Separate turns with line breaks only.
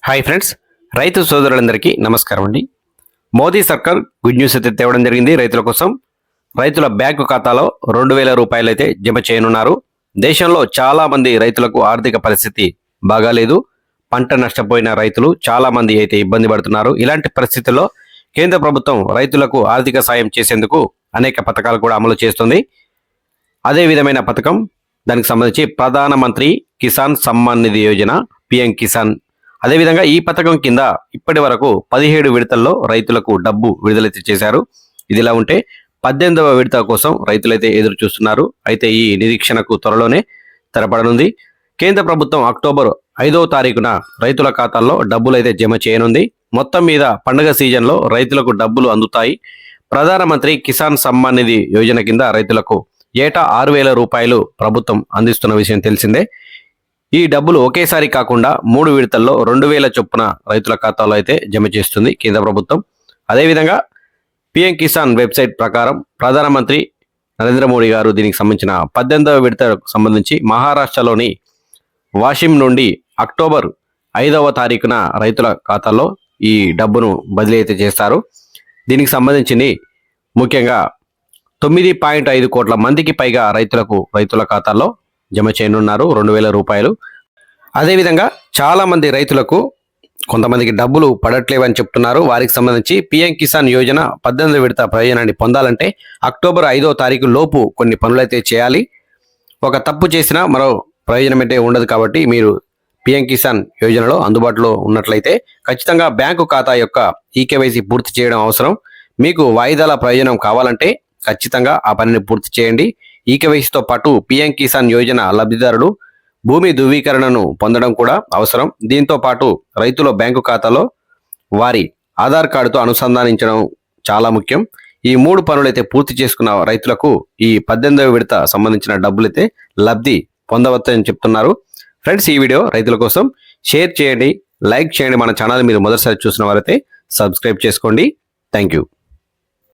Hi friends, రైతు సోదరులందరికీ నమస్కారం అండి. మోదీ సర్కార్ గుడ్ న్యూస్ అయితే తేవడం జరిగింది. రైతుల కోసం రైతుల బ్యాంకు ఖాతాలో 2,000 రూపాయలు అయితే జమ చేయనున్నారు. దేశంలో చాలా మంది రైతులకు ఆర్థిక పరిస్థితి బాగాలేదు. పంట నష్టపోయిన రైతులు చాలా మంది అయితే ఇబ్బంది పడుతున్నారు. ఇలాంటి పరిస్థితుల్లో కేంద్ర ప్రభుత్వం రైతులకు ఆర్థిక సాయం చేసేందుకు అనేక పథకాలు కూడా అమలు చేస్తుంది. అదే విధమైన పథకం దానికి సంబంధించి ప్రధానమంత్రి కిసాన్ సమ్మాన్ నిధి యోజన పిఎం కిసాన్. అదేవిధంగా ఈ పథకం కింద ఇప్పటి వరకు 17 విడతల్లో రైతులకు డబ్బు విడుదలైతే చేశారు. ఇదిలా ఉంటే 18వ విడత కోసం రైతులైతే ఎదురు చూస్తున్నారు. అయితే ఈ నిరీక్షణకు త్వరలోనే తెరపడనుంది. కేంద్ర ప్రభుత్వం అక్టోబర్ 5వ తారీఖున రైతుల ఖాతాల్లో డబ్బులు అయితే జమ చేయనుంది. మొత్తం మీద పండుగ సీజన్లో రైతులకు డబ్బులు అందుతాయి. ప్రధానమంత్రి కిసాన్ సమ్మాన్ నిధి యోజన కింద రైతులకు ఏటా 6,000 రూపాయలు ప్రభుత్వం అందిస్తున్న విషయం తెలిసిందే. ఈ డబ్బులు ఒకేసారి కాకుండా 3 విడతల్లో 2,000 చొప్పున రైతుల ఖాతాలో అయితే జమ చేస్తుంది కేంద్ర ప్రభుత్వం. అదేవిధంగా పిఎం కిసాన్ వెబ్సైట్ ప్రకారం ప్రధానమంత్రి నరేంద్ర మోడీ గారు దీనికి సంబంధించిన 18వ విడతకు సంబంధించి మహారాష్ట్రలోని వాషిం నుండి అక్టోబర్ 5వ తారీఖున రైతుల ఖాతాల్లో ఈ డబ్బును బదిలీ అయితే చేస్తారు. దీనికి సంబంధించి ముఖ్యంగా 9.5 కోట్ల మందికి పైగా రైతుల ఖాతాల్లో జమ చేయనున్నారు 2,000 రూపాయలు. అదేవిధంగా చాలా మంది రైతులకు కొంతమందికి డబ్బులు పడట్లేవని చెప్తున్నారు. వారికి సంబంధించి పిఎం కిసాన్ యోజన 18వ విడత ప్రయోజనాన్ని పొందాలంటే అక్టోబర్ 5వ తారీఖు లోపు కొన్ని పనులైతే చేయాలి. ఒక తప్పు చేసినా మరో ప్రయోజనం అయితే ఉండదు. కాబట్టి మీరు పిఎం కిసాన్ యోజనలో అందుబాటులో ఉన్నట్లయితే ఖచ్చితంగా బ్యాంకు ఖాతా యొక్క ఈకేవైసీ పూర్తి చేయడం అవసరం. మీకు వాయిదాల ప్రయోజనం కావాలంటే ఖచ్చితంగా ఆ పనిని పూర్తి చేయండి. ఈకేవైసీతో పాటు పిఎం కిసాన్ యోజన లబ్ధిదారులు భూమి ధృవీకరణను పొందడం కూడా అవసరం. దీంతో పాటు రైతుల బ్యాంకు ఖాతాలో వారి ఆధార్ కార్డుతో అనుసంధానించడం చాలా ముఖ్యం. ఈ 3 పనులైతే పూర్తి చేసుకున్న రైతులకు ఈ 18వ విడత సంబంధించిన డబ్బులైతే లబ్ధి పొందవచ్చని చెప్తున్నారు. ఫ్రెండ్స్, ఈ వీడియో రైతుల కోసం షేర్ చేయండి, లైక్ చేయండి. మన ఛానల్ మీరు మొదటిసారి చూసిన వారైతే సబ్స్క్రైబ్ చేసుకోండి. Thank you.